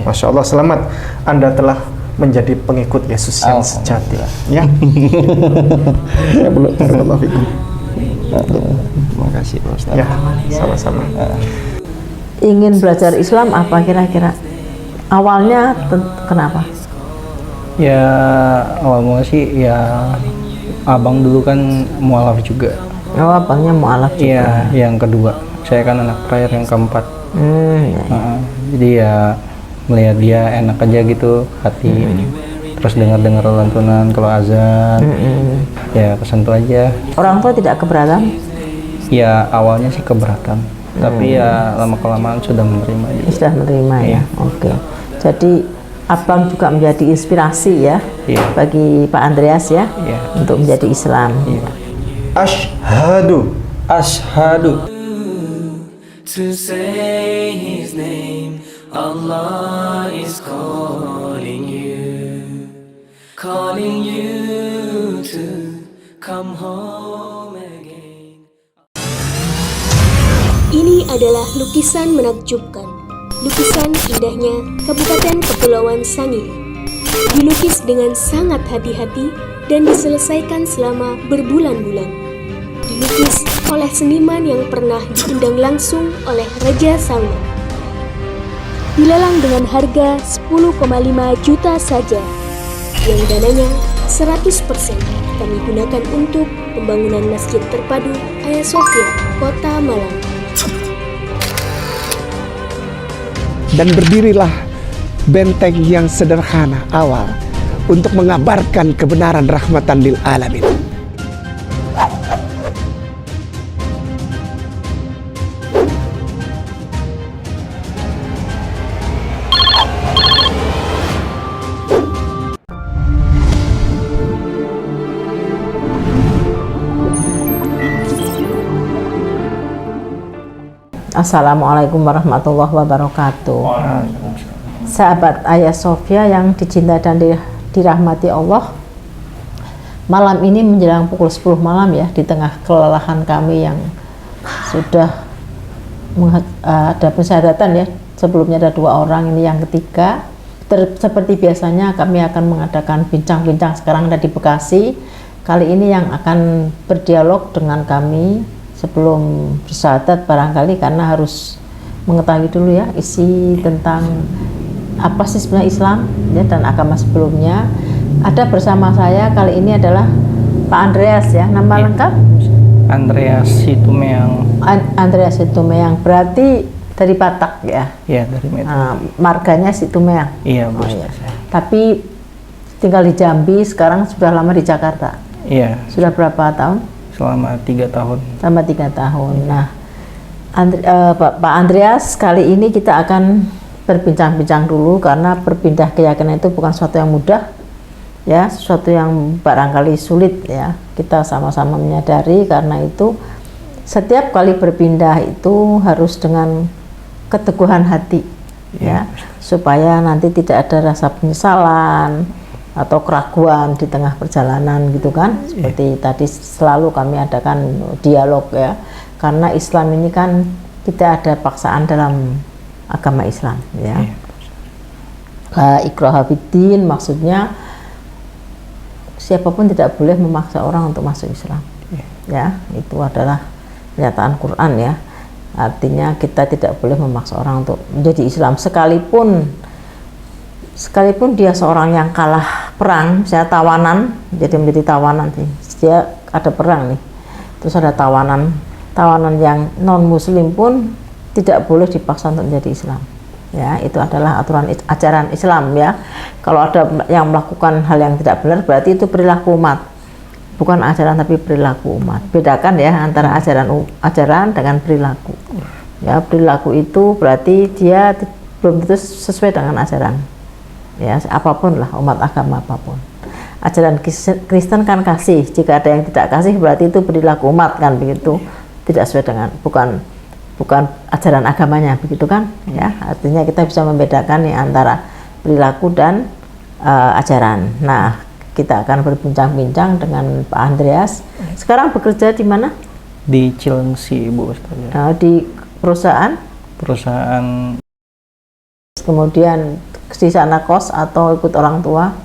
Masya Allah, selamat, Anda telah menjadi pengikut Yesus yang sejati. Ya. Ya, barakallahu fikum. Terima kasih Pak Ustaz. Ya, sama-sama. Ingin belajar Islam apa kira-kira? Awalnya kenapa? Ya awal mula sih ya abang dulu kan mualaf juga. Oh, abangnya mualaf juga. Iya, yang kedua. Saya kan anak terakhir yang keempat. Jadi ya melihat dia enak aja gitu hati. Terus dengar-dengar lantunan kalau azan. Ya kesentuh aja. Orang tua tidak keberatan? Ya awalnya sih keberatan. Tapi ya lama-kelamaan sudah menerima. Sudah menerima ya. Oke. Jadi abang juga menjadi inspirasi ya, bagi Pak Andreas ya, untuk menjadi Islam. Asyhadu. Asyhadu. To say His name, Allah is calling you to come home again. Ini adalah lukisan menakjubkan. Lukisan indahnya Kabupaten Kepulauan Sangihe. Dilukis dengan sangat hati-hati dan diselesaikan selama berbulan-bulan. Dilukis oleh seniman yang pernah diundang langsung oleh Raja Salman. Dilelang dengan harga 10,5 juta saja, yang dananya 100% kami gunakan untuk pembangunan Masjid Terpadu Hagia Sophia, Kota Malang. Dan berdirilah benteng yang sederhana awal untuk mengabarkan kebenaran rahmatan lil alamin. Assalamualaikum warahmatullahi wabarakatuh. Sahabat Hagia Sophia yang dicintai dan dirahmati Allah, malam ini menjelang pukul 10 malam ya, di tengah kelelahan kami yang sudah ada pensyahadatan ya, sebelumnya ada 2 orang, ini yang ketiga. Seperti biasanya kami akan mengadakan bincang-bincang, sekarang ada di Bekasi. Kali ini yang akan berdialog dengan kami sebelum bersyahadat barangkali, karena harus mengetahui dulu ya isi tentang apa sih sebenarnya Islam ya, dan agama sebelumnya. Ada bersama saya kali ini adalah Pak Andreas ya, nama lengkap? Andreas Situmeang. Andreas Situmeang, berarti dari Batak ya? Iya, dari Medan. Marganya Situmeang? Iya, Bu. Iya. Tapi tinggal di Jambi, sekarang sudah lama di Jakarta? Iya. Sudah berapa tahun? Selama 3 tahun. Selama 3 tahun. Nah, Pak Andreas, kali ini kita akan berbincang-bincang dulu, karena berpindah keyakinan itu bukan sesuatu yang mudah ya, sesuatu yang barangkali sulit ya. Kita sama-sama menyadari, karena itu setiap kali berpindah itu harus dengan keteguhan hati ya, supaya nanti tidak ada rasa penyesalan atau keraguan di tengah perjalanan gitu kan. Seperti tadi selalu kami adakan dialog ya, karena Islam ini kan tidak ada paksaan dalam agama Islam ya. La ikraha fiddin, maksudnya siapapun tidak boleh memaksa orang untuk masuk Islam ya, itu adalah pernyataan Quran ya. Artinya kita tidak boleh memaksa orang untuk menjadi Islam, sekalipun dia seorang yang kalah perang, misalnya tawanan, jadi menjadi tawanan sih, dia ada perang nih, terus ada tawanan yang non muslim pun tidak boleh dipaksa untuk menjadi Islam ya. Itu adalah aturan ajaran Islam ya. Kalau ada yang melakukan hal yang tidak benar, berarti itu perilaku umat, bukan ajaran tapi perilaku umat. Bedakan ya antara ajaran dengan perilaku ya. Perilaku itu berarti dia belum tentu sesuai dengan ajaran ya, apapun lah, umat agama apapun. Ajaran Kristen kan kasih, jika ada yang tidak kasih berarti itu perilaku umat kan, begitu, tidak sesuai dengan, bukan ajaran agamanya, begitu kan ya. Artinya kita bisa membedakan nih antara perilaku dan ajaran. Nah, kita akan berbincang-bincang dengan Pak Andreas. Sekarang bekerja di mana? Di Cilengsi, Bu Ustaz. Di perusahaan? Perusahaan. Kemudian di sana kos atau ikut orang tua?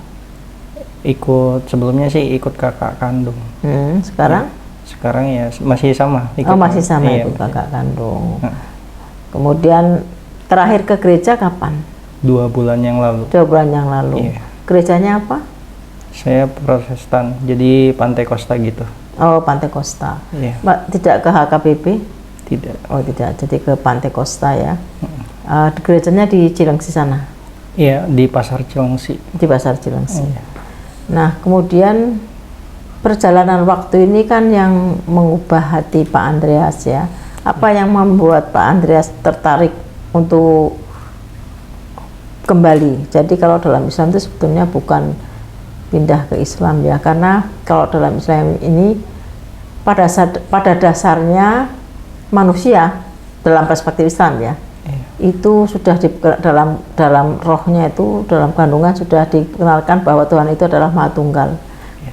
Ikut, sebelumnya sih ikut kakak kandung. Sekarang? Sekarang ya masih sama. Oh, masih sama, iya, ikut masih. kakak kandung. Kemudian terakhir ke gereja kapan? 2 bulan yang lalu. 2 bulan yang lalu. Iya. Gerejanya apa? Saya Protestan, jadi Pantai Costa gitu. Oh, Pantai Costa. Iya. Mbak, tidak ke HKBP? Tidak. Oh, tidak. Jadi ke Pantai Costa ya. Gerejanya di Cilengsi sana? Iya, di Pasar Cilengsi. Di Pasar Cilengsi. Iya. Nah, kemudian perjalanan waktu ini kan yang mengubah hati Pak Andreas ya. Apa yang membuat Pak Andreas tertarik untuk kembali? Jadi kalau dalam Islam itu sebetulnya bukan pindah ke Islam ya, karena kalau dalam Islam ini pada dasarnya manusia dalam perspektif Islam ya, itu sudah dalam rohnya itu, dalam kandungan sudah dikenalkan bahwa Tuhan itu adalah Maha Tunggal.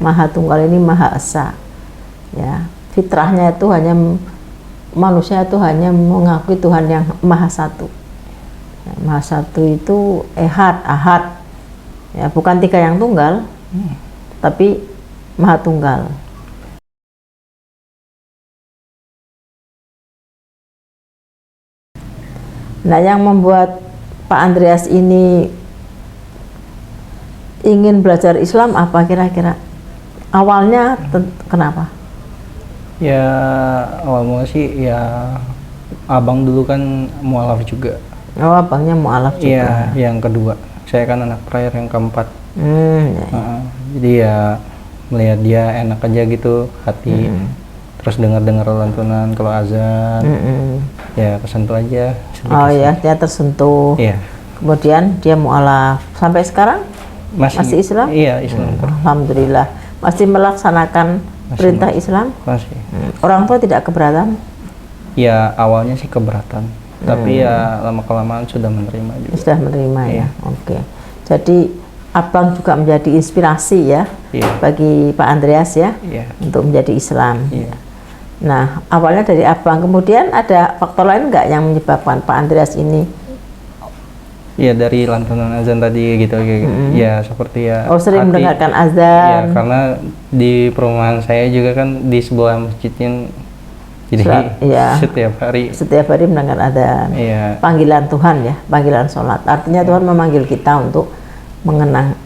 Maha Tunggal ini Maha Esa ya. Fitrahnya itu hanya manusia itu hanya mengakui Tuhan yang Maha Satu ya, Maha Satu itu Ehad, Ahad ya, bukan 3 yang tunggal, tapi Maha Tunggal. Nah, yang membuat Pak Andreas ini ingin belajar Islam apa kira-kira? Awalnya kenapa? Ya awal mula sih ya abang dulu kan mualaf juga. Oh, abangnya mualaf juga. Iya, yang kedua. Saya kan anak terakhir yang keempat. Ya. Jadi ya melihat dia enak aja gitu hati. Terus dengar-dengar lantunan kalau azan. Ya kesentuh aja. Oh ya, dia tersentuh. Iya. Kemudian dia mualaf. Sampai sekarang masih Islam? Iya, Islam. Alhamdulillah. Masih melaksanakan perintah Islam? Masih. Orang tua tidak keberatan? Ya awalnya sih keberatan, tapi ya lama-kelamaan sudah menerima juga. Sudah menerima ya. Iya. Oke. Jadi abang juga menjadi inspirasi ya, bagi Pak Andreas ya, untuk menjadi Islam. Iya. Nah, awalnya dari abang, kemudian ada faktor lain nggak yang menyebabkan Pak Andreas ini? Iya, dari lantunan azan tadi gitu, ya seperti ya. Oh, sering mendengarkan azan. Iya, karena di perumahan saya juga kan di sebelah masjidnya, jadi setiap hari mendengar azan. Iya. Panggilan Tuhan ya, panggilan sholat. Artinya Tuhan memanggil kita untuk mengenang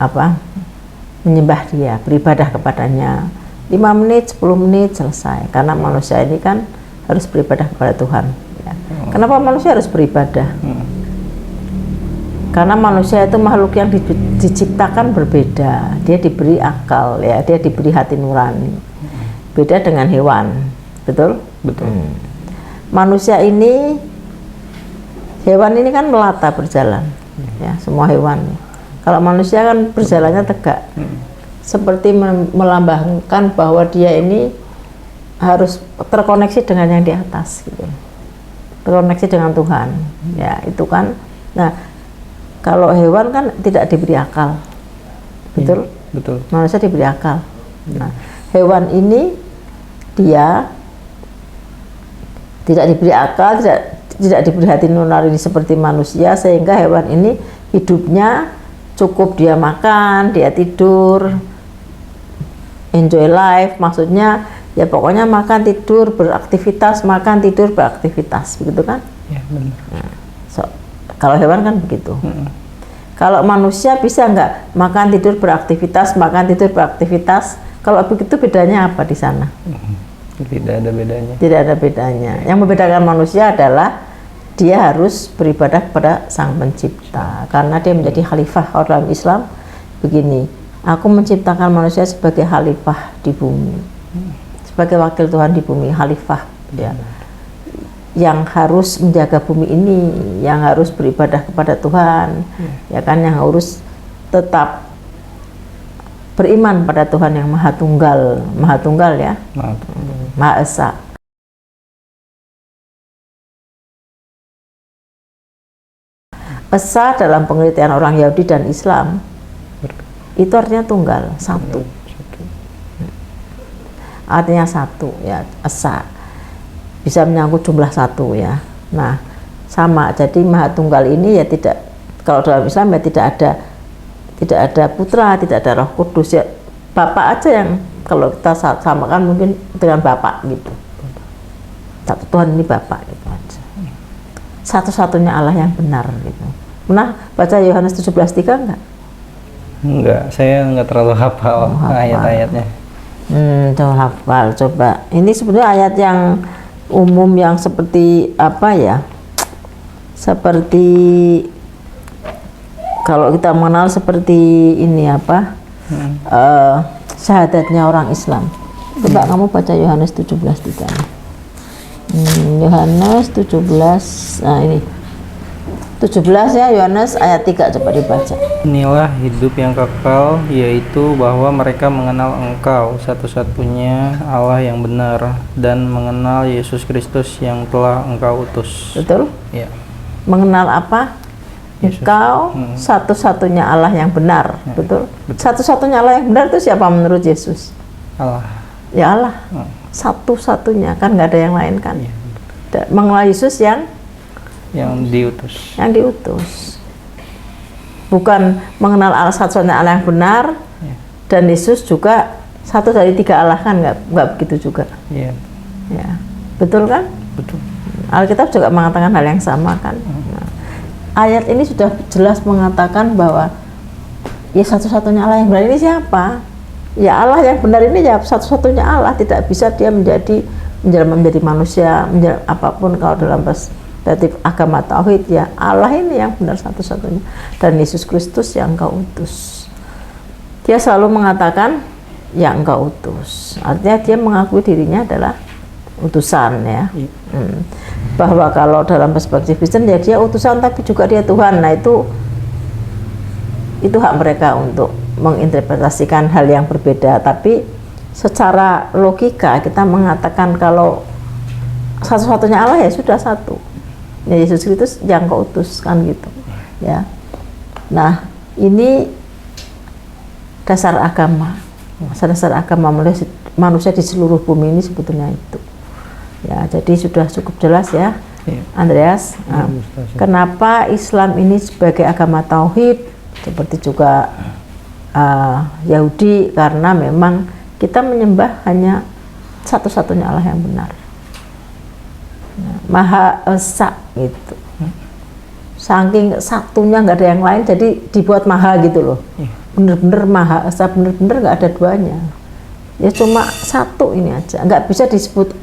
menyembah Dia, beribadah kepadanya. 5 menit, 10 menit selesai. Karena manusia ini kan harus beribadah kepada Tuhan. Ya. Kenapa manusia harus beribadah? Karena manusia itu makhluk yang diciptakan berbeda. Dia diberi akal ya, dia diberi hati nurani. Beda dengan hewan, betul? Betul. Manusia ini, hewan ini kan melata berjalan, ya semua hewan. Kalau manusia kan berjalannya tegak, seperti melambangkan bahwa dia ini harus terkoneksi dengan yang di atas, gitu. Terkoneksi dengan Tuhan, ya itu kan. Nah, kalau hewan kan tidak diberi akal, betul? Betul. Manusia diberi akal. Nah, hewan ini dia tidak diberi akal, tidak diberi hati nurani seperti manusia, sehingga hewan ini hidupnya cukup dia makan, dia tidur, enjoy life, maksudnya ya pokoknya makan tidur beraktivitas, makan tidur beraktivitas, begitu kan? Ya benar. Nah, kalau hewan kan begitu. Kalau manusia bisa nggak makan tidur beraktivitas, makan tidur beraktivitas? Kalau begitu bedanya apa di sana? Tidak ada bedanya. Tidak ada bedanya. Yang membedakan manusia adalah dia harus beribadah kepada Sang Pencipta, karena dia menjadi khalifah. Kalau dalam Islam begini, aku menciptakan manusia sebagai khalifah di bumi, sebagai wakil Tuhan di bumi, khalifah ya, yang harus menjaga bumi ini, yang harus beribadah kepada Tuhan, ya kan, yang harus tetap beriman pada Tuhan yang Maha Tunggal ya, Maha Esa. Esa dalam pengertian orang Yahudi dan Islam itu artinya tunggal, satu. Artinya satu ya, Esa. Bisa menyangkut jumlah satu ya. Nah, sama. Jadi Maha Tunggal ini ya tidak kalau dalam Islam ya tidak ada putra, tidak ada Roh Kudus, ya Bapa aja yang kalau kita samakan mungkin dengan Bapa gitu. Satu Tuhan ini Bapa gitu aja. Satu-satunya Allah yang benar gitu. Pernah baca Yohanes 17:3 enggak? Enggak, saya enggak terlalu hafal ayat-ayatnya. Coba hafal, coba. Ini sebenarnya ayat yang umum yang seperti apa ya? Seperti kalau kita mengenal seperti ini apa? Syahadatnya orang Islam. Coba kamu baca Yohanes 17:3. Yohanes 17, nah ini 17 ya, Yohanes ayat 3, coba dibaca. Inilah hidup yang kekal, yaitu bahwa mereka mengenal Engkau satu-satunya Allah yang benar, dan mengenal Yesus Kristus yang telah Engkau utus. Betul? Ya. Mengenal apa? Yesus. Engkau satu-satunya Allah yang benar. Ya, betul? betul. Satu-satunya Allah yang benar itu siapa menurut Yesus? Allah. Ya Allah. Satu-satunya, kan nggak ada yang lain kan? Ya. Mengenal Yesus yang diutus. Yang diutus. Bukan mengenal Allah satu-satunya Allah yang benar, Ya. dan Yesus juga satu dari 3 Allah, kan nggak begitu juga. Ya. Ya. Betul kan? Betul. Alkitab juga mengatakan hal yang sama kan. Nah, ayat ini sudah jelas mengatakan bahwa ya satu-satunya Allah yang benar ini siapa? Ya Allah yang benar ini ya satu-satunya Allah, tidak bisa dia menjadi manusia, menjadi apapun kalau dalam perspektif agama tauhid, ya Allah ini yang benar satu-satunya, dan Yesus Kristus yang Engkau utus. Dia selalu mengatakan yang Engkau utus, artinya dia mengakui dirinya adalah utusan ya. Bahwa kalau dalam perspektif Kristen ya dia utusan tapi juga dia Tuhan. Nah itu hak mereka untuk menginterpretasikan hal yang berbeda, tapi secara logika kita mengatakan kalau satu-satunya Allah ya sudah satu, ya Yesus Kristus yang Kau utus kan gitu ya. Nah ini dasar agama, dasar agama manusia di seluruh bumi ini sebetulnya itu ya. Jadi sudah cukup jelas ya, Andreas. Nah, kenapa Islam ini sebagai agama tauhid, seperti juga Yahudi, karena memang kita menyembah hanya satu-satunya Allah yang benar, Maha Esa gitu. Saking satunya nggak ada yang lain, jadi dibuat maha gitu loh. Bener-bener Maha Esa, bener-bener nggak ada duanya. Ya cuma satu ini aja, nggak bisa disebut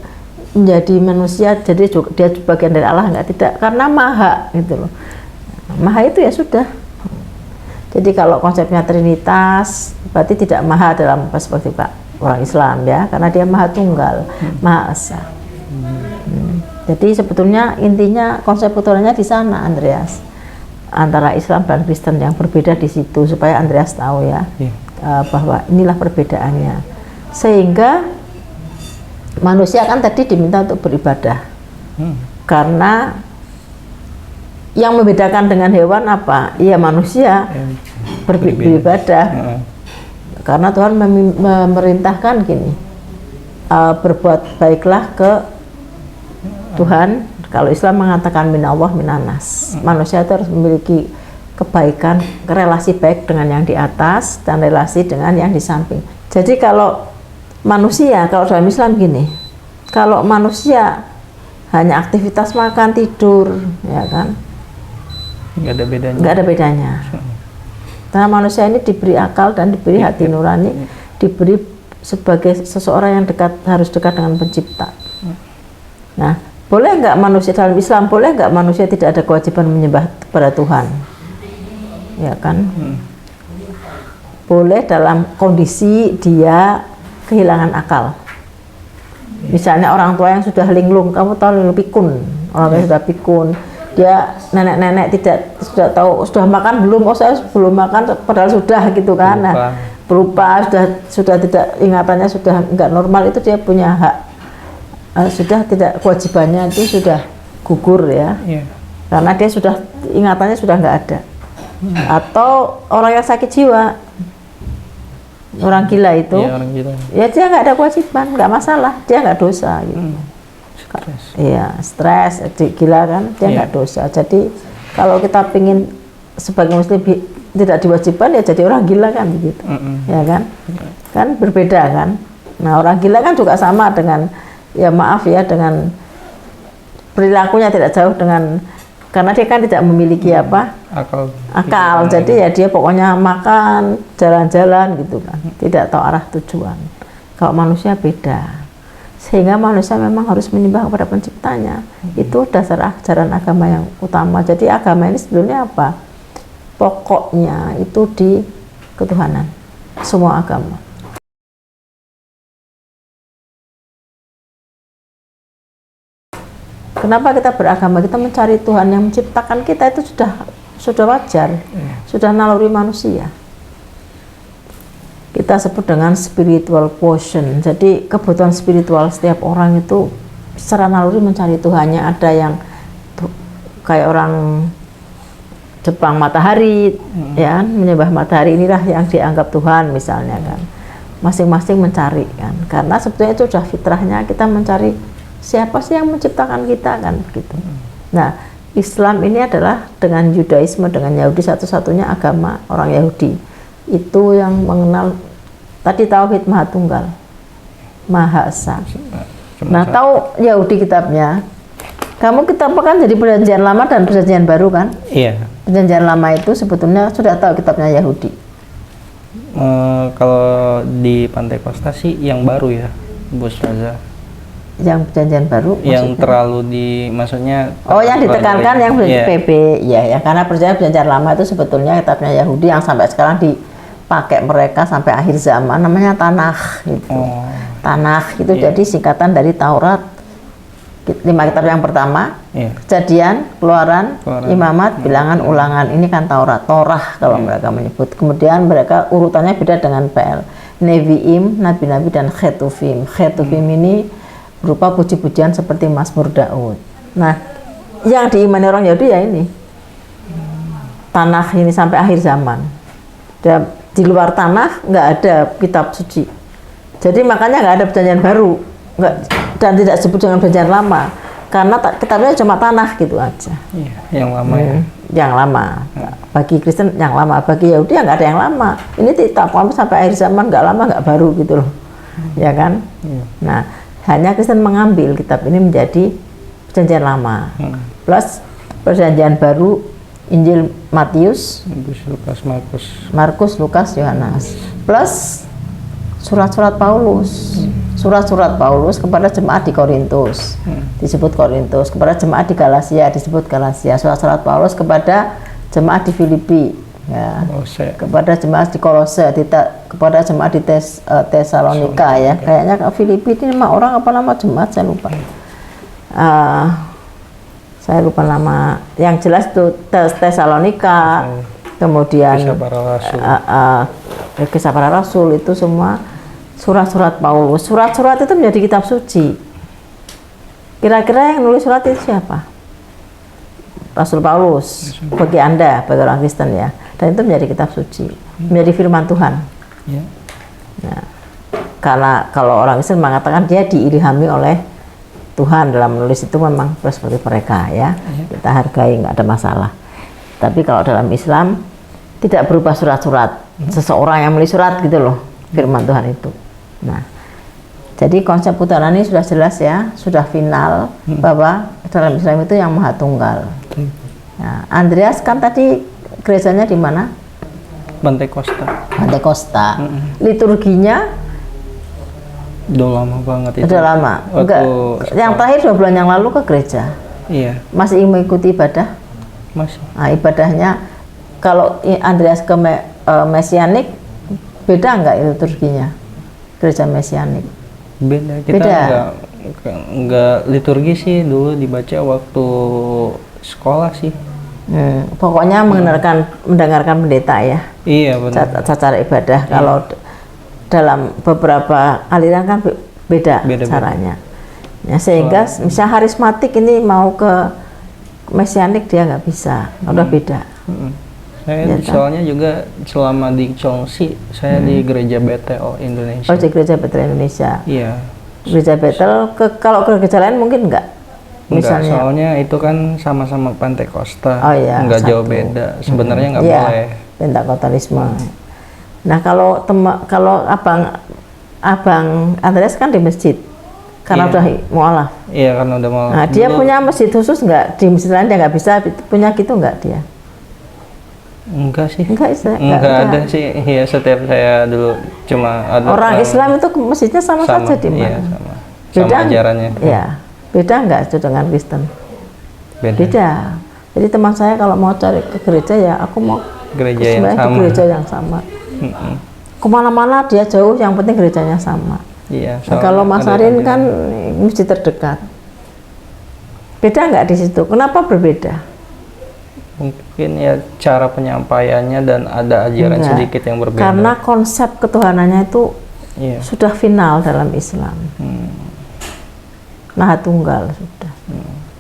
menjadi manusia jadi dia bagian dari Allah, nggak, tidak, karena maha gitu loh. Maha itu ya sudah. Jadi kalau konsepnya Trinitas berarti tidak maha dalam perspektif orang Islam ya, karena dia maha tunggal, Maha Esa. Jadi sebetulnya intinya konsep utamanya di sana, Andreas, antara Islam dan Kristen yang berbeda di situ, supaya Andreas tahu ya, bahwa inilah perbedaannya. Sehingga manusia kan tadi diminta untuk beribadah, karena yang membedakan dengan hewan apa? Iya manusia beribadah. Karena Tuhan memerintahkan gini, berbuat baiklah ke Tuhan. Kalau Islam mengatakan minallah minanas, manusia itu harus memiliki kebaikan, relasi baik dengan yang di atas dan relasi dengan yang di samping. Jadi kalau manusia, kalau dalam Islam gini, kalau manusia hanya aktivitas makan tidur, ya kan, nggak ada bedanya. Nggak ada bedanya. Karena manusia ini diberi akal dan diberi hati nurani, diberi sebagai seseorang yang harus dekat dengan Pencipta. Nah, boleh nggak manusia dalam Islam, boleh nggak manusia tidak ada kewajiban menyembah kepada Tuhan? Ya kan? Boleh dalam kondisi dia kehilangan akal. Misalnya orang tua yang sudah linglung, kamu tahu pikun, orang yang sudah pikun, dia nenek-nenek sudah tahu sudah makan belum, oh saya belum makan, padahal sudah gitu kan. Nah, berupa sudah tidak, ingatannya sudah nggak normal, itu dia punya hak, sudah tidak, kewajibannya itu sudah gugur ya, karena dia sudah ingatannya sudah nggak ada. Atau orang yang sakit jiwa, orang gila itu, ya dia nggak ada kewajiban, nggak masalah, dia nggak dosa gitu. Iya, stres, gila kan, dia nggak dosa. Jadi kalau kita pingin sebagai muslim tidak diwajibkan ya jadi orang gila kan begitu. Ya kan? Kan berbeda kan? Nah, orang gila kan juga sama dengan ya maaf ya dengan perilakunya tidak jauh dengan karena dia kan tidak memiliki apa? Akal. Jadi ya dia pokoknya makan, jalan-jalan gitu kan. Tidak tahu arah tujuan. Kalau manusia beda. Sehingga manusia memang harus menyembah kepada penciptanya. Itu dasar ajaran agama yang utama. Jadi agama ini sebetulnya apa? Pokoknya itu di ketuhanan. Semua agama. Kenapa kita beragama? Kita mencari Tuhan yang menciptakan kita itu sudah wajar. Sudah naluri manusia. Kita sebut dengan spiritual quotient. Jadi kebutuhan spiritual setiap orang itu secara naluri mencari Tuhannya. Ada yang kayak orang Jepang matahari, ya menyembah matahari, inilah yang dianggap Tuhan misalnya kan. Masing-masing mencari kan. Karena sebetulnya itu sudah fitrahnya kita mencari siapa sih yang menciptakan kita kan begitu. Nah, Islam ini adalah dengan Yudaisme, dengan Yahudi satu-satunya agama orang Yahudi itu yang mengenal tadi tauhid Maha Tunggal, Maha Esa. Nah, tahu Yahudi kitabnya. Kamu kitab kan jadi Perjanjian Lama dan Perjanjian Baru kan? Iya. Perjanjian Lama itu sebetulnya sudah tahu kitabnya Yahudi. Kalau di Pantai Kosta sih yang baru ya, Bu Ustazah. Yang Perjanjian Baru yang maksudnya? Terlalu maksudnya yang ditekankan yang PB ya karena Perjanjian Lama itu sebetulnya kitabnya Yahudi yang sampai sekarang dipakai mereka sampai akhir zaman namanya Tanakh gitu. Tanakh itu jadi singkatan dari Taurat. 5 kitab yang pertama, Kejadian, Keluaran, Imamat, Bilangan, Ulangan, ini kan Taurat, Torah kalau mereka menyebut. Kemudian mereka urutannya beda dengan PL, Nevi'im, Nabi-Nabi, dan Ketuvim. Ketuvim ini berupa puji-pujian seperti Mazmur Daud. Nah, yang diimani orang Yahudi ya ini, Tanakh ini sampai akhir zaman. Dan di luar Tanakh nggak ada kitab suci. Jadi makanya nggak ada Perjanjian Baru. Dan tidak disebut dengan Perjanjian Lama karena kitabnya cuma Tanakh gitu aja. Yang lama yang lama. Bagi Kristen yang lama, bagi Yahudi ya nggak ada yang lama. Ini kitab sampai akhir zaman nggak lama nggak baru gitu loh, ya kan? Nah, hanya Kristen mengambil kitab ini menjadi Perjanjian Lama plus Perjanjian Baru, Injil Matius, Markus, Lukas, Yohanes plus surat-surat Paulus. Surat-surat Paulus kepada jemaat di Korintus disebut Korintus, kepada jemaat di Galatia disebut Galatia, surat-surat Paulus kepada jemaat di Filipi ya, kepada jemaat di Kolose, kepada jemaat di Tesalonika ya. Kayaknya Filipi ini nama orang apa nama jemaat saya lupa. Saya lupa nama. Yang jelas itu Tesalonika, kemudian Kisah Para Rasul itu semua surat-surat Paulus. Surat-surat itu menjadi kitab suci. Kira-kira yang nulis surat itu siapa? Rasul Paulus. Bagi Anda, bagi orang Kristen ya. Dan itu menjadi kitab suci, menjadi firman Tuhan. Nah, karena kalau orang Kristen mengatakan dia diilhami oleh Tuhan dalam menulis itu memang seperti mereka ya. Kita hargai, nggak ada masalah. Tapi kalau dalam Islam tidak berubah surat-surat. Seseorang yang menulis surat gitu loh, firman Tuhan itu. Nah, jadi konsep putaran ini sudah jelas ya, sudah final bahwa dalam Islam itu yang Maha Tunggal. Nah, Andreas kan tadi gerejanya di mana? Pantai Kosta. Pantai Kosta. Liturginya? Udah lama banget itu. Udah lama. Enggak. Yang terakhir 2 bulan yang lalu ke gereja. Iya. Masih mengikuti ibadah? Masih. Nah, ibadahnya kalau Andreas ke Mesianik beda nggak liturginya? Gereja Mesianik beda. Kita nggak liturgi sih, dulu dibaca waktu sekolah sih. Pokoknya mendengarkan pendeta ya. Iya benar. Cara ibadah. Kalau dalam beberapa aliran kan beda caranya. Ya, sehingga misalnya harismatik ini mau ke Mesianik dia nggak bisa, udah beda. Saya ya, soalnya juga selama di Chongsi, saya di Gereja BTO Indonesia. Oh, di Gereja Betel Indonesia. Iya. Gereja Betel, kalau ke gereja lain mungkin enggak? Enggak, Misalnya, soalnya itu kan sama-sama Pentakosta. Oh iya, Enggak jauh satu. beda. Sebenarnya nggak Iya, boleh. Pentakotalisme. Nah kalau kalau abang Andreas kan di masjid, karena Iya. udah mualaf. Iya, karena udah mau. Nah dia dulu- punya masjid khusus nggak? Di masjid lain dia nggak bisa punya gitu nggak dia? Enggak sih. Enggak, Enggak ada sih. Iya, setiap saya dulu cuma ada Orang Islam itu masjidnya sama saja di mana? Iya, sama. Sama ajarannya. Iya, beda nggak itu dengan Kristen? Beda. Jadi teman saya kalau mau cari ke gereja ya aku mau Gereja yang sebenarnya di sama. gereja yang sama. Mm-mm. Kemana-mana dia jauh, yang penting gerejanya sama. Iya. Nah, kalau Mas ada Arin ajaran. kan masjid terdekat. Beda nggak di situ? Kenapa berbeda? mungkin ya cara penyampaiannya dan ada ajaran Enggak. sedikit yang berbeda. Karena konsep ketuhanannya itu Iya. sudah final dalam Islam. Maha Tunggal sudah.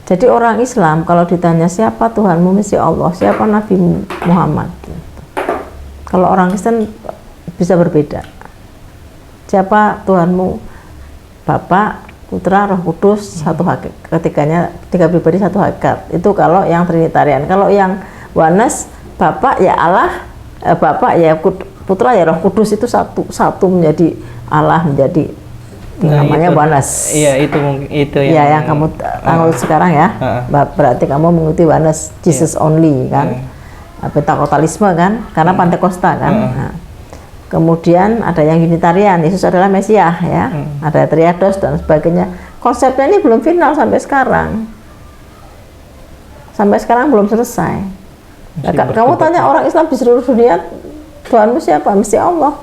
Jadi orang Islam kalau ditanya siapa Tuhanmu, mesti Allah, siapa Nabi Muhammad. Gitu. Kalau orang Kristen bisa berbeda. Siapa Tuhanmu? Bapa, Putra, Roh Kudus, satu hakikat. Ketiganya, tiga pribadi satu hakikat. Itu kalau yang Trinitarian. Kalau yang Oneness, Bapa ya Allah, Bapa ya Putra ya Roh Kudus, itu satu menjadi Allah, menjadi namanya Oneness. Iya, itu Ya, yang kamu tahu sekarang ya. Berarti kamu mengikuti Oneness, Jesus only kan. Pentakotalisme kan, karena Pentakosta kan. Nah, kemudian ada yang Unitarian, Yesus adalah Mesias ya. Ada Triados dan sebagainya. Konsepnya ini belum final sampai sekarang. Sampai sekarang belum selesai. Nah, kamu tanya orang Islam di seluruh dunia, Tuhanmu siapa? Mesti Allah.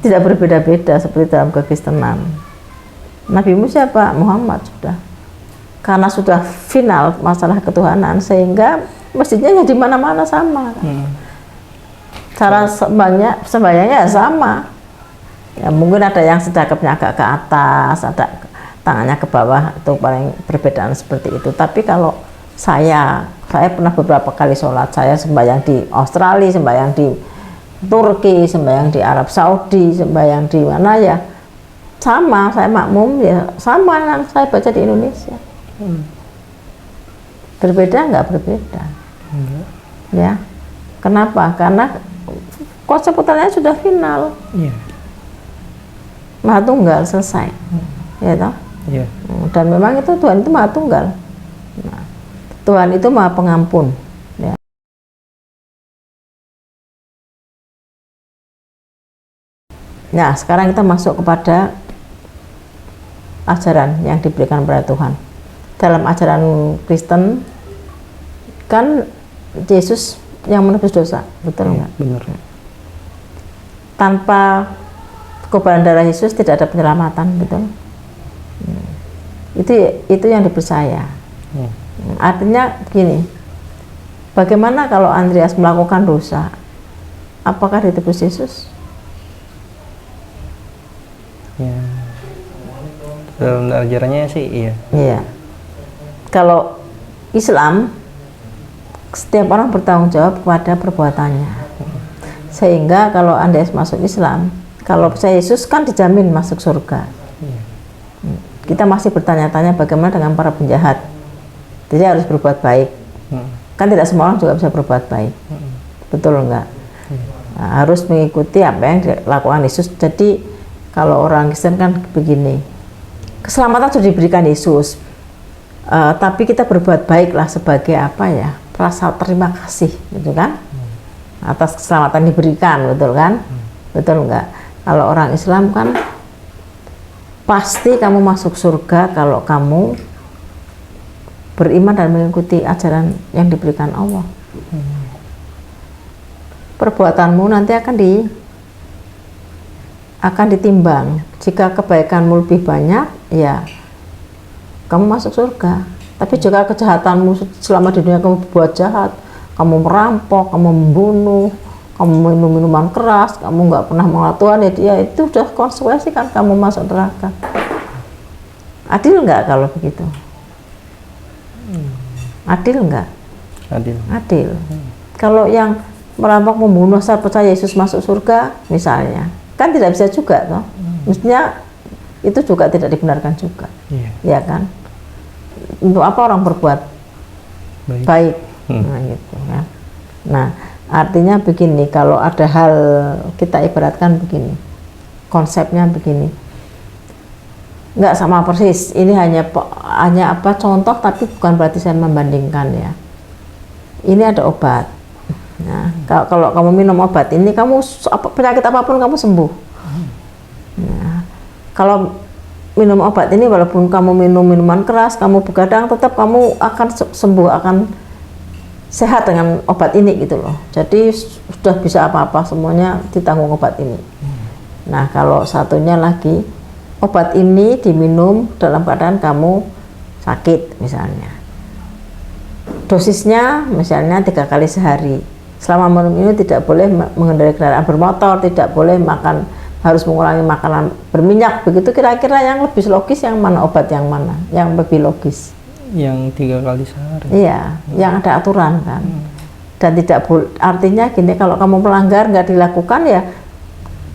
Tidak berbeda-beda seperti dalam kekristenan. Nabimu siapa? Muhammad sudah. Karena sudah final masalah ketuhanan, sehingga masjidnya ya di mana-mana sama. Cara sembahyangnya sama. Ya mungkin ada yang sedekapnya agak ke atas, ada tangannya ke bawah, itu paling perbedaan seperti itu. Tapi kalau saya pernah beberapa kali sholat, saya sembahyang di Australia, sembahyang di Turki, sembahyang di Arab Saudi, sembahyang di mana ya sama, saya makmum ya sama yang saya baca di Indonesia. Berbeda nggak berbeda? Ya, kenapa? Karena konsep utamanya sudah final. Iya. Maha Tunggal selesai. Ya toh? Iya. Dan memang itu Tuhan itu Maha Tunggal. Nah, Tuhan itu Maha Pengampun. Ya. Nah, sekarang kita masuk kepada ajaran yang diberikan pada Tuhan. Dalam ajaran Kristen kan Yesus yang menebus dosa, betul nggak? Benar. Tanpa kobaran darah Yesus tidak ada penyelamatan, betul? Itu yang dipercaya. Artinya begini, bagaimana kalau Andreas melakukan dosa, apakah ditebus Yesus? Ya. Dalam ajarannya sih iya. Iya. Kalau Islam, setiap orang bertanggung jawab kepada perbuatannya. Sehingga kalau Andreas masuk Islam, kalau percaya Yesus kan dijamin masuk surga. Kita masih bertanya-tanya bagaimana dengan para penjahat. Jadi harus berbuat baik. Kan tidak semua orang juga bisa berbuat baik. Betul enggak? Nah, harus mengikuti apa yang dilakukan Yesus. Jadi kalau orang Kristen kan begini, keselamatan sudah diberikan Yesus, tapi kita berbuat baiklah sebagai apa ya, rasa terima kasih, gitu kan, atas keselamatan diberikan, betul kan, betul enggak? Kalau orang Islam kan pasti kamu masuk surga kalau kamu beriman dan mengikuti ajaran yang diberikan Allah. Perbuatanmu nanti akan ditimbang. Jika kebaikanmu lebih banyak, ya kamu masuk surga. Tapi jika kejahatanmu selama di dunia kamu berbuat jahat, kamu merampok, kamu membunuh, kamu minum minuman keras, kamu nggak pernah mengenal Tuhan, ya itu sudah konsekuensi kan kamu masuk neraka. Adil nggak kalau begitu? Adil nggak? Adil. Adil. Kalau yang merampok, membunuh, saya percaya Yesus masuk surga misalnya, kan tidak bisa juga toh. Mestinya itu juga tidak dibenarkan juga. Iya. Ya kan? Untuk apa orang berbuat baik? Nah, gitu ya. Nah, artinya begini, kalau ada hal kita ibaratkan begini, konsepnya begini, nggak sama persis. Ini hanya apa contoh, tapi bukan berarti saya membandingkan ya. Ini ada obat. Nah, kalau kamu minum obat ini, kamu penyakit apapun kamu sembuh. Nah, kalau minum obat ini, walaupun kamu minum minuman keras, kamu begadang, tetap kamu akan sembuh, akan sehat dengan obat ini gitu loh. Jadi sudah bisa apa-apa, semuanya ditanggung obat ini. Nah, kalau satunya lagi, obat ini diminum dalam keadaan kamu sakit misalnya. Dosisnya misalnya 3 kali sehari. Selama minum ini tidak boleh mengendarai kendaraan bermotor, tidak boleh makan, harus mengurangi makanan berminyak. Begitu kira-kira yang lebih logis yang mana, obat yang mana yang lebih logis? Yang 3 kali sehari. Iya, yang ada aturan kan. Dan tidak boleh, artinya gini, kalau kamu melanggar nggak dilakukan ya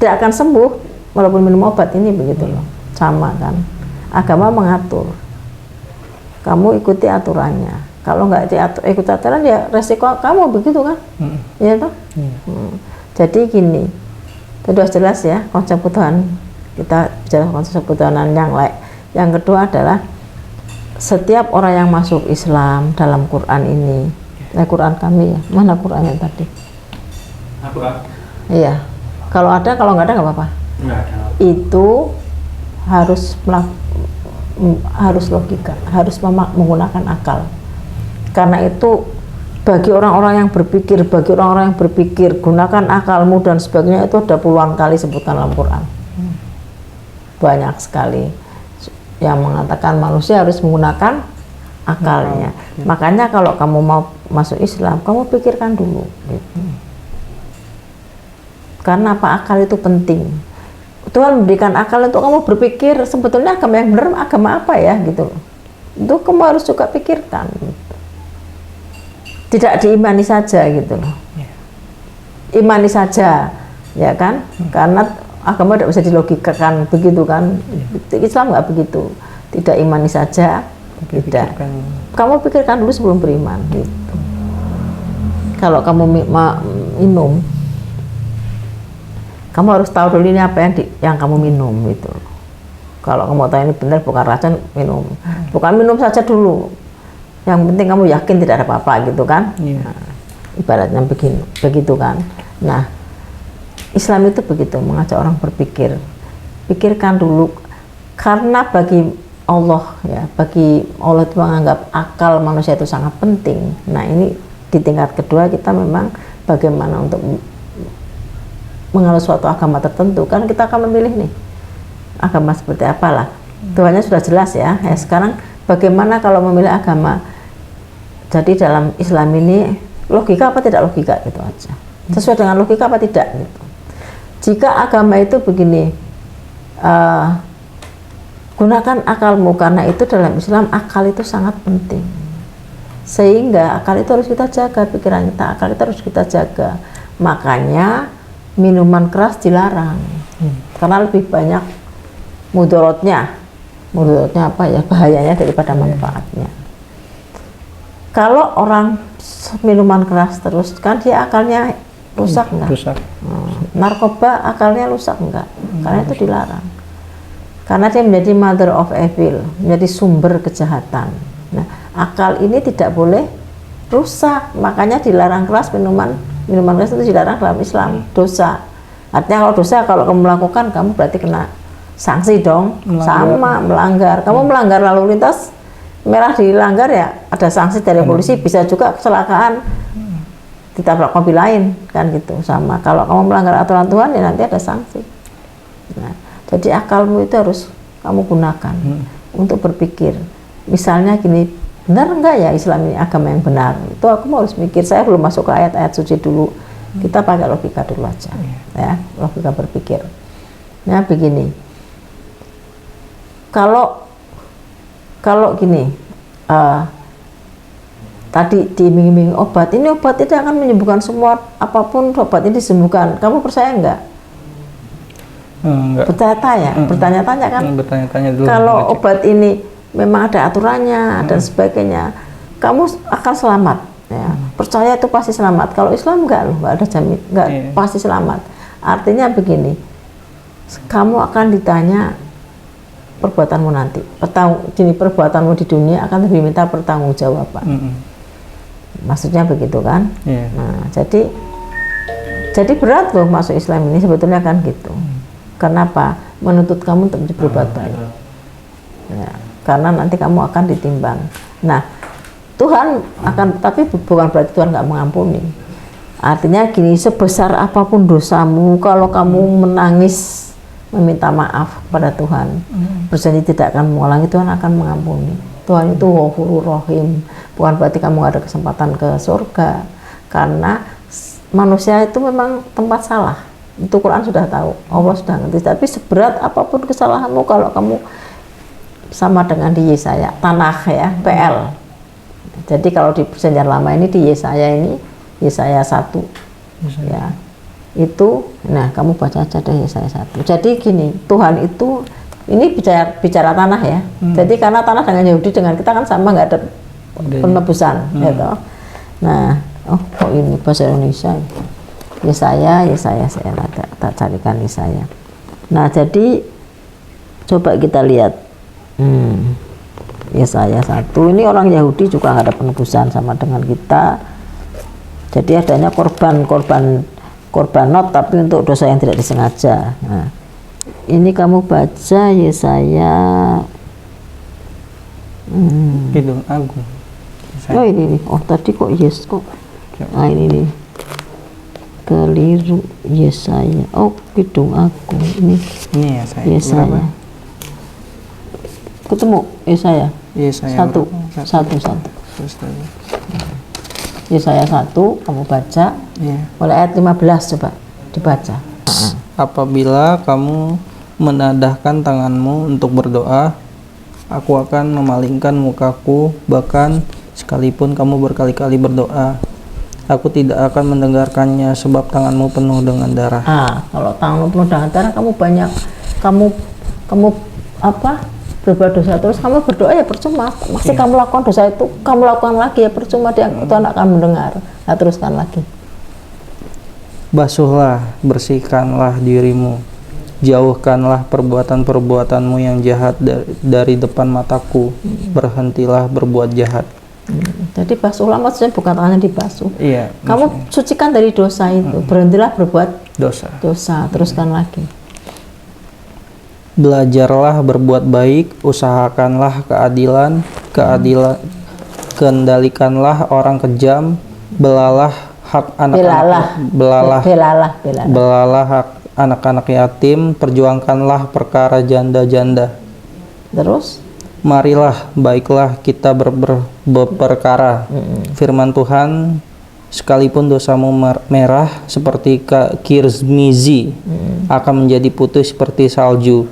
tidak akan sembuh walaupun minum obat ini, begitu loh. Sama kan, agama mengatur, kamu ikuti aturannya. Kalau nggak ikut aturan ya resiko kamu, begitu kan? Iya toh? Jadi gini, sudah jelas ya konsep kebutuhan, kita bicara konsep kebutuhan yang kedua adalah setiap orang yang masuk Islam dalam Quran ini, Quran kami ya, mana Qurannya tadi? Iya, kalau ada, kalau nggak ada nggak apa-apa. Itu harus logika, harus menggunakan akal. Karena itu bagi orang-orang yang berpikir, gunakan akalmu dan sebagainya, itu ada puluhan kali sebutkan dalam Quran. Banyak sekali yang mengatakan manusia harus menggunakan akalnya. Makanya kalau kamu mau masuk Islam, kamu pikirkan dulu gitu. Karena apa? Akal itu penting. Tuhan memberikan akal untuk kamu berpikir sebetulnya agama yang benar agama apa ya gitu. Itu kamu harus juga pikirkan gitu. Tidak diimani saja gitu loh. Imani saja ya kan, karena agama tidak bisa dilogikakan begitu kan. Islam nggak begitu, tidak imani saja, tidak. Kamu pikirkan dulu sebelum beriman gitu. Kalau kamu minum, kamu harus tahu dulu ini apa yang kamu minum gitu. Kalau kamu tahu ini benar bukan racun, minum. Bukan minum saja dulu. Yang penting kamu yakin tidak ada apa-apa gitu kan. Nah, ibaratnya begitu kan. Nah, Islam itu begitu, mengajak orang berpikir. Pikirkan dulu, karena bagi Allah itu menganggap akal manusia itu sangat penting. Nah, ini di tingkat kedua kita memang bagaimana untuk menganut suatu agama tertentu, kan kita akan memilih nih agama seperti apalah. Tuhannya sudah jelas ya. Sekarang bagaimana kalau memilih agama? Jadi dalam Islam ini logika apa tidak logika gitu aja. Sesuai dengan logika apa tidak gitu. Jika agama itu begini, gunakan akalmu, karena itu dalam Islam akal itu sangat penting. Sehingga akal itu harus kita jaga, pikiran kita, akal itu harus kita jaga. Makanya minuman keras dilarang. Karena lebih banyak mudorotnya. Mudorotnya apa ya? Bahayanya daripada manfaatnya. Kalau orang minuman keras terus, kan dia akalnya rusak enggak? Rusak. Narkoba akalnya rusak enggak? Karena itu dilarang. Karena dia menjadi mother of evil, menjadi sumber kejahatan. Nah, akal ini tidak boleh rusak, makanya dilarang keras, minuman keras itu dilarang dalam Islam, dosa. Artinya kalau dosa, kalau kamu melakukan, kamu berarti kena sanksi dong, sama melanggar. Kamu melanggar lalu lintas, merah dilanggar ya ada sanksi dari polisi, bisa juga kecelakaan ditabrak mobil lain kan gitu. Sama kalau kamu melanggar aturan Tuhan ya nanti ada sanksi. Nah, jadi akalmu itu harus kamu gunakan untuk berpikir. Misalnya gini, benar enggak ya Islam ini agama yang benar? Itu aku harus mikir. Saya belum masuk ke ayat-ayat suci dulu. Kita pakai logika dulu aja, ya, logika berpikir. Nah begini, kalau gini, tadi diiming-iming obat, ini obat tidak akan menyembuhkan semua, apapun obat ini disembuhkan. Kamu percaya enggak? Enggak. Bertanya-tanya kan? Bertanya-tanya dulu. Kalau obat ini memang ada aturannya dan sebagainya, kamu akan selamat. Ya. Percaya itu pasti selamat. Kalau Islam enggak loh, enggak ada jamin, enggak pasti selamat. Artinya begini, kamu akan ditanya perbuatanmu nanti. Perbuatanmu di dunia akan diminta pertanggungjawaban. Maksudnya begitu kan? Nah, jadi berat loh masuk Islam ini sebetulnya kan gitu. Kenapa? Menuntut kamu untuk berbuat baik. Ya, karena nanti kamu akan ditimbang. Nah, Tuhan akan, tapi bukan berarti Tuhan nggak mengampuni. Artinya gini, sebesar apapun dosamu, kalau kamu menangis meminta maaf kepada Tuhan, berjanji tidak akan mengulangi, Tuhan akan mengampuni. Tuhan itu Ghafurur Rahim. Bukan berarti kamu ada kesempatan ke surga, karena manusia itu memang tempat salah. Itu Quran sudah tahu, Allah sudah ngerti. Tapi seberat apapun kesalahanmu, kalau kamu sama dengan di Yesaya, tanah ya, PL. Jadi kalau di perjanjian lama ini di Yesaya ini, Yesaya 1 ya, itu, nah kamu baca aja deh Yesaya 1. Jadi gini, Tuhan itu, ini bicara tanah ya. Jadi karena tanah dengan Yahudi dengan kita kan sama, nggak ada penebusan gitu. Nah, oh kok ini bahasa Indonesia Yesaya saya tak carikan Yesaya. Nah jadi coba kita lihat Yesaya 1 ini orang Yahudi juga nggak ada penebusan sama dengan kita. Jadi adanya korbanot tapi untuk dosa yang tidak disengaja. Nah, ini kamu baca Yesaya Kidung Agung. oh ini nih, oh tadi kok yes kok, nah ini nih keliru Yesaya, oh Kidung Agung ini ya saya. Yesaya. Ketemu Yesaya? Yesaya satu. Yesaya 1 kamu baca, mulai ayat 15 coba dibaca. Apabila kamu menadahkan tanganmu untuk berdoa, aku akan memalingkan mukaku, bahkan sekalipun kamu berkali-kali berdoa, aku tidak akan mendengarkannya sebab tanganmu penuh dengan darah. Kalau tanganmu penuh dengan darah, kamu berbuat dosa terus, kamu berdoa ya percuma. Masih kamu lakukan dosa itu, kamu lakukan lagi ya percuma, Tuhan akan mendengar. Nah, teruskan lagi. Basuhlah, bersihkanlah dirimu, jauhkanlah perbuatan-perbuatanmu yang jahat dari depan mataku, berhentilah berbuat jahat. Jadi basuhlah maksudnya bukan tangannya dibasuh. Iya. Kamu sucikan dari dosa itu, berhentilah berbuat dosa. Teruskan lagi. Belajarlah berbuat baik, usahakanlah keadilan, kendalikanlah orang kejam, belalah hak belalah hak anak-anak yatim, perjuangkanlah perkara janda-janda. Terus? Marilah, baiklah kita berperkara. Firman Tuhan, sekalipun dosamu merah seperti kirmizi, akan menjadi putih seperti salju.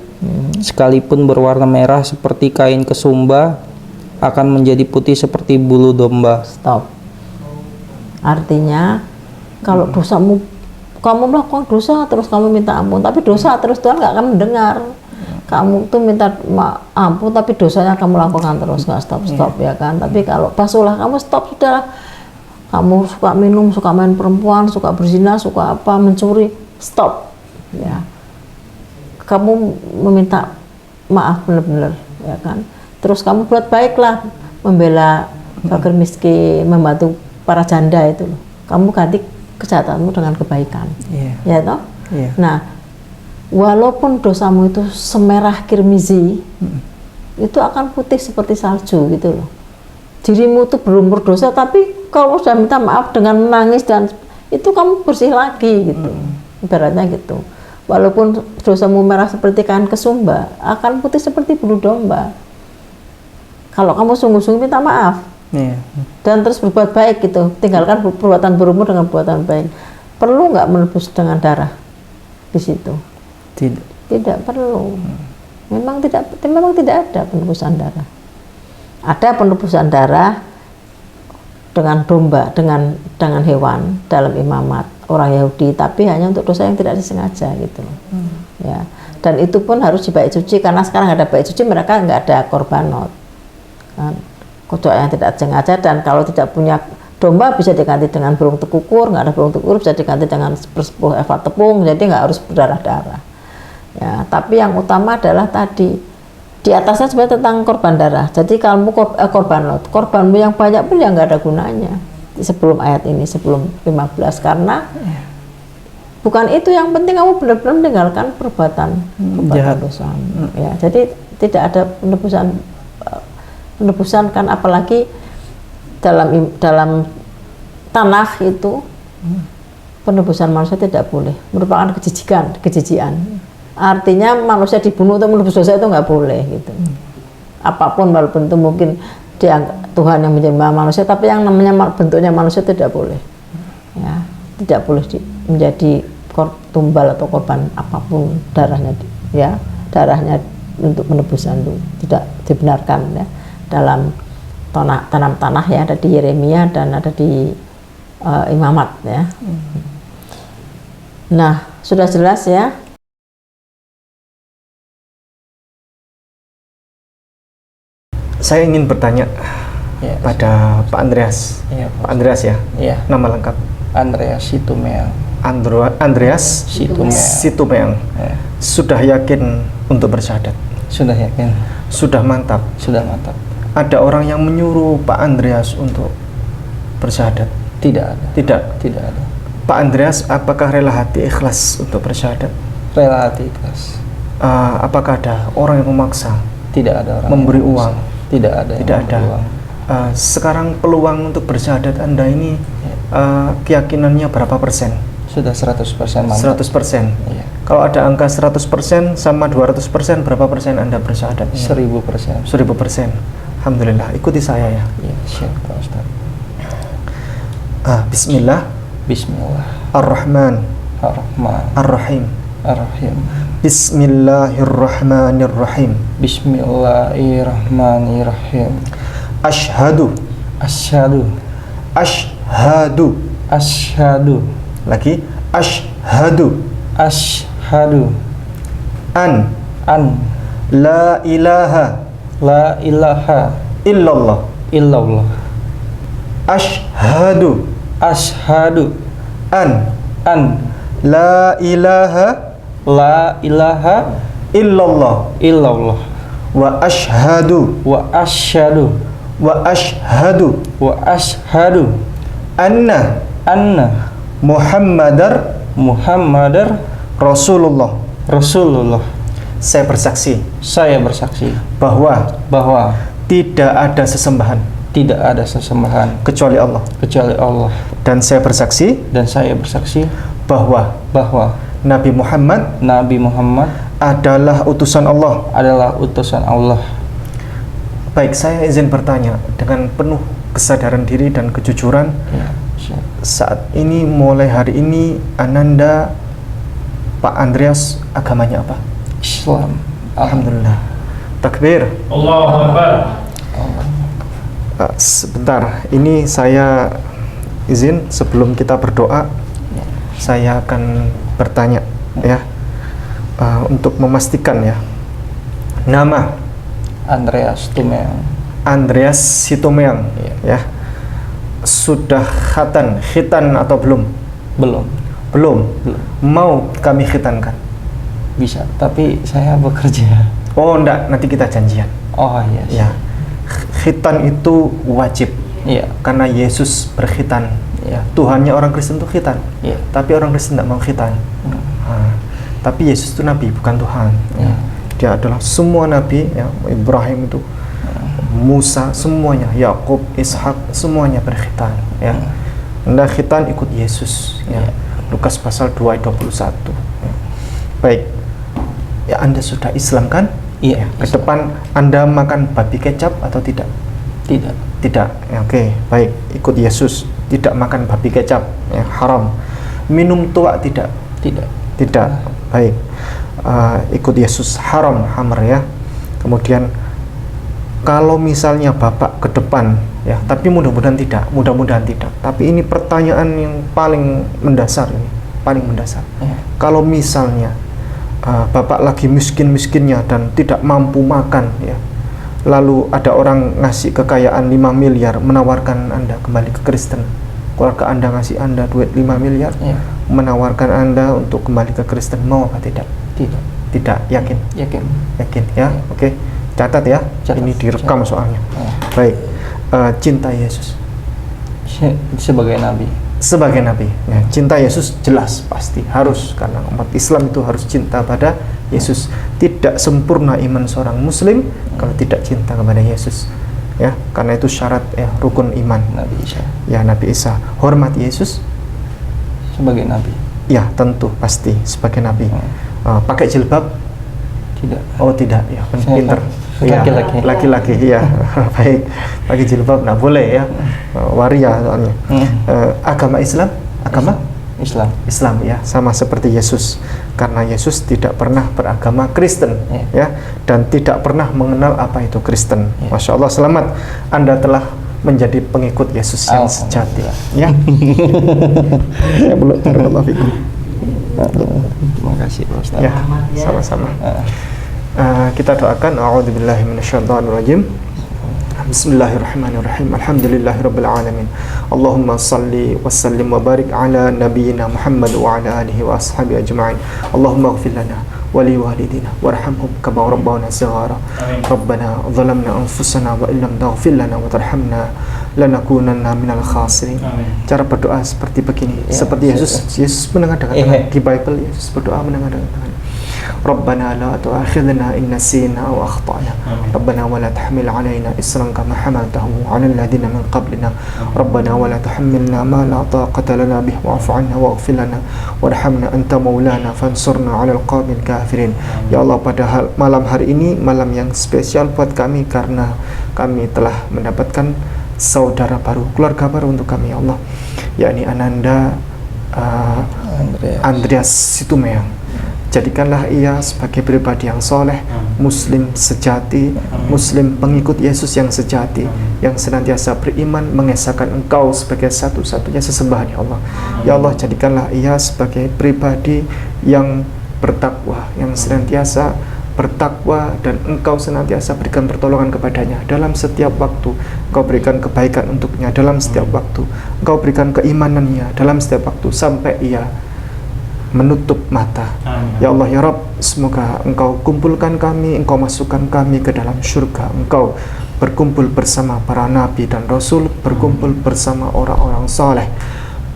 Sekalipun berwarna merah seperti kain kesumba, akan menjadi putih seperti bulu domba. Stop. Artinya kalau dosamu, kamu melakukan dosa terus kamu minta ampun, tapi dosa terus Tuhan nggak akan mendengar. Kamu tuh minta ampun tapi dosanya kamu lakukan terus, nggak stop ya kan. Tapi kalau basuhlah, kamu stop sudah. Kamu suka minum, suka main perempuan, suka berzina, suka apa, mencuri, stop ya. Kamu meminta maaf benar-benar ya kan. Terus kamu buat baiklah, membela fakir miskin, membantu para janda itu loh. Kamu ganti kejahatanmu dengan kebaikan. Ya toh? Nah, walaupun dosamu itu semerah kirmizi, itu akan putih seperti salju gitu loh. Dirimu tuh belum berdosa, tapi kalau sudah minta maaf dengan menangis dan itu kamu bersih lagi gitu. Ibaratnya gitu. Walaupun dosamu merah seperti kain kesumba, akan putih seperti bulu domba. Kalau kamu sungguh-sungguh minta maaf dan terus berbuat baik gitu, tinggalkan perbuatan burukmu dengan perbuatan baik. Perlu nggak menebus dengan darah di situ? Tidak perlu. Memang tidak ada penebusan darah. Ada penebusan darah dengan domba, dengan hewan dalam imamat orang Yahudi, tapi hanya untuk dosa yang tidak disengaja gitu loh. Ya. Dan itu pun harus dibaik suci, karena sekarang ada baik suci, mereka nggak ada korbanot. Kodok yang tidak sengaja, dan kalau tidak punya domba bisa diganti dengan burung tekukur, nggak ada burung tekukur bisa diganti dengan 10 eva tepung, jadi nggak harus berdarah-darah. Ya, tapi yang utama adalah tadi di atasnya sebenarnya tentang korban darah. Jadi kamu korbanmu yang banyak pun ya nggak ada gunanya sebelum ayat ini, sebelum 15, karena bukan itu yang penting, kamu benar-benar meninggalkan perbuatan dosa. Ya, jadi tidak ada penebusan kan, apalagi dalam tanah itu penebusan manusia tidak boleh, merupakan kejijian. Artinya manusia dibunuh untuk menebus dosa itu nggak boleh gitu. Apapun, walaupun itu mungkin Tuhan yang menyembah manusia, tapi yang namanya bentuknya manusia tidak boleh. Ya, tidak boleh menjadi tumbal atau korban apapun darahnya, ya darahnya untuk penebusan itu tidak dibenarkan ya, dalam tanam tanah ya, ada di Yeremia dan ada di Imamat ya. Nah, sudah jelas ya. Saya ingin bertanya pada Pak Andreas. Pak Andreas ya? Nama lengkap? Andreas Situmeang. Andreas Situmeang. Sudah yakin untuk bersyahadat? Sudah yakin. Sudah mantap? Sudah mantap. Ada orang yang menyuruh Pak Andreas untuk bersyahadat? Tidak ada. Tidak ada. Pak Andreas, apakah rela hati ikhlas untuk bersyahadat? Rela hati ikhlas. Apakah ada orang yang memaksa? Tidak ada orang memberi yang uang? Tidak ada. Tidak ada. Uang. Sekarang peluang untuk bersyahadat Anda ini keyakinannya berapa persen? Sudah 100% mantap. 100%. Iya. Kalau ada angka 100% sama 200%, berapa persen Anda bersyahadat? 1000%. 1000%. Alhamdulillah. Ikuti saya ya. Iya, siap Pak Ustaz. Bismillah. Bismillah. Ar-Rahman. Ar-Rahman. Ar-Rahim. Ar-Rahim. Bismillahirrahmanirrahim. Bismillahirrahmanirrahim. Ashhadu. Asyhadu. Ashhadu. Asyhadu. Lagi. Ashhadu. Asyhadu. An. La ilaha. La ilaha. Illallah. Illallah. Ashhadu. Asyhadu. An. La ilaha. La ilaha. Illallah. Illallah. Wa ashhadu. Wa asyhadu. Wa ashhadu. Wa asyhadu. Anna. Muhammadar Rasulullah. Saya bersaksi bahwa tidak ada sesembahan kecuali Allah. Dan saya bersaksi bahwa Nabi Muhammad adalah utusan Allah. Baik, saya izin bertanya dengan penuh kesadaran diri dan kejujuran. Saat ini, mulai hari ini, Ananda, Pak Andreas, agamanya apa? Islam. Alhamdulillah. Takbir. Allahu Akbar. Sebentar, ini saya izin sebelum kita berdoa, saya akan bertanya ya, untuk memastikan ya. Nama Andreas Situmeang ya. Sudah khitan atau belum? Belum. Mau kami khitankan? Bisa, tapi saya bekerja. Oh enggak, nanti kita janjian. Oh iya. Ya. Khitan itu wajib. Iya. Karena Yesus berkhitan. Ya. Tuhannya orang Kristen itu khitan. Iya. Tapi orang Kristen tidak mau khitan. Tapi Yesus itu nabi, bukan Tuhan. Ya. Dia adalah semua nabi. Ya. Ibrahim itu, Musa, semuanya, Yakub, Ishak, semuanya berkhitan. Ya. Anda khitan ikut Yesus. Ya. Lukas pasal 2 ayat 21. Ya. Baik. Ya, Anda sudah Islam kan? Iya. Ke depan Anda makan babi kecap atau tidak? Tidak. Ya, oke, baik. Ikut Yesus, tidak makan babi kecap, ya, haram. Minum tua tidak? Tidak. Baik. Ikut Yesus, haram, hamr ya. Kemudian kalau misalnya Bapak ke depan ya, tapi mudah-mudahan tidak. Tapi ini pertanyaan yang paling mendasar ini, Ya. Kalau misalnya Bapak lagi miskin-miskinnya dan tidak mampu makan ya, lalu ada orang ngasih kekayaan 5 miliar menawarkan Anda kembali ke Kristen, keluarga Anda ngasih Anda duit 5 miliar menawarkan Anda untuk kembali ke Kristen, mau apa tidak? Tidak, yakin ya. Oke. Catat ya, ini direkam soalnya. Baik. Cinta Yesus sebagai nabi ya, cinta Yesus jelas pasti harus, karena umat Islam itu harus cinta pada Yesus. Tidak sempurna iman seorang muslim kalau tidak cinta kepada Yesus ya, karena itu syarat ya, rukun iman Nabi Isa. Ya, Nabi Isa. Hormat Yesus Sebagai nabi? Ya, tentu pasti sebagai nabi. Pakai jilbab? Tidak. Oh tidak, ya pinter. Laki-laki, ya. Baik, pakai jilbab nggak boleh ya, waria soalnya. Agama Islam, Islam ya, sama seperti Yesus, karena Yesus tidak pernah beragama Kristen ya, dan tidak pernah mengenal apa itu Kristen. Masya Allah, selamat, Anda telah menjadi pengikut Yesus yang sejati ya. Ya, belum. Terima kasih Pak Ustaz. Ya, sama-sama. Kita doakan, a'udzubillahi minasyaitonirrajim. Bismillahirrahmanirrahim. Alhamdulillahirabbil alamin. Allahumma shalli wa sallim wa barik ala nabiyyina Muhammad wa ala alihi wa ashabihi ajma'in. Allahumma ighfir lana wa li walidina warhamhum kama rabbawna shighara. Rabbana zalamna anfusana wa illam taghfir lana wa tarhamna lanakunanna minal khasirin. Cara berdoa seperti begini, seperti Yesus menengadahkan tangan di Bible. Yesus berdoa menengadahkan tangan. Rabbana la tu'akhidhna in nasina aw akhtana. Rabbana wa la tahmil 'alaina isran kama hamaltahu 'ala alladhina min qablina. Rabbana wa la tuhammilna ma la taqata lana bihi wa'fu 'anna waghfir lana warhamna anta maulana fansurna 'alal qaumil kafirin. Ya Allah, pada malam hari ini malam yang spesial buat kami, karena kami telah mendapatkan saudara baru, keluarga baru untuk kami ya Allah, yakni Ananda Andreas Situmeang. Jadikanlah ia sebagai pribadi yang soleh, muslim sejati, muslim pengikut Yesus yang sejati, yang senantiasa beriman mengesahkan Engkau sebagai satu-satunya sesembahan ya Allah. Ya Allah, jadikanlah ia sebagai pribadi yang bertakwa, yang senantiasa bertakwa, dan Engkau senantiasa berikan pertolongan kepadanya dalam setiap waktu. Engkau berikan kebaikan untuknya dalam setiap waktu. Engkau berikan keimanannya dalam setiap waktu sampai ia menutup mata. Ya Allah, ya Rabb, semoga Engkau kumpulkan kami, Engkau masukkan kami ke dalam surga. Engkau berkumpul bersama para nabi dan rasul, berkumpul bersama orang-orang saleh,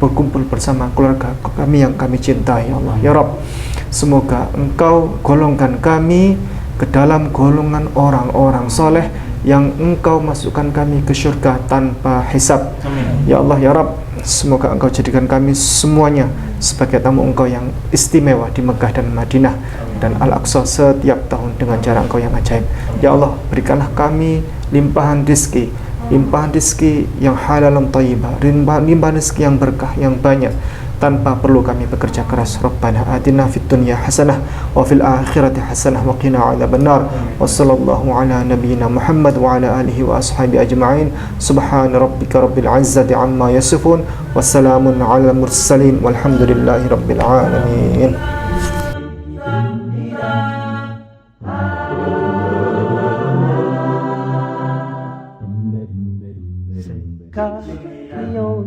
berkumpul bersama keluarga kami yang kami cintai ya Allah, ya Rabb. Semoga Engkau golongkan kami ke dalam golongan orang-orang saleh yang Engkau masukkan kami ke surga tanpa hisab. Ya Allah, ya Rabb, semoga Engkau jadikan kami semuanya sebagai tamu Engkau yang istimewa di Mekah dan Madinah dan Al-Aqsa setiap tahun dengan cara Engkau yang ajaib. Ya Allah, berikanlah kami limpahan rizki yang halal dan thayyibah, limpahan rizki yang berkah, yang banyak, tanpa perlu kami bekerja keras. Rabbana atina fid dunya hasanah wa fil akhirati hasanah wa qina adzabannar. Wa sallallahu ala nabiyyina Muhammad wa ala alihi wa ashabihi ajma'in. Subhana rabbika rabbil izzati amma yasifun wa salamun ala mursalin walhamdulillahi rabbil alamin. Allah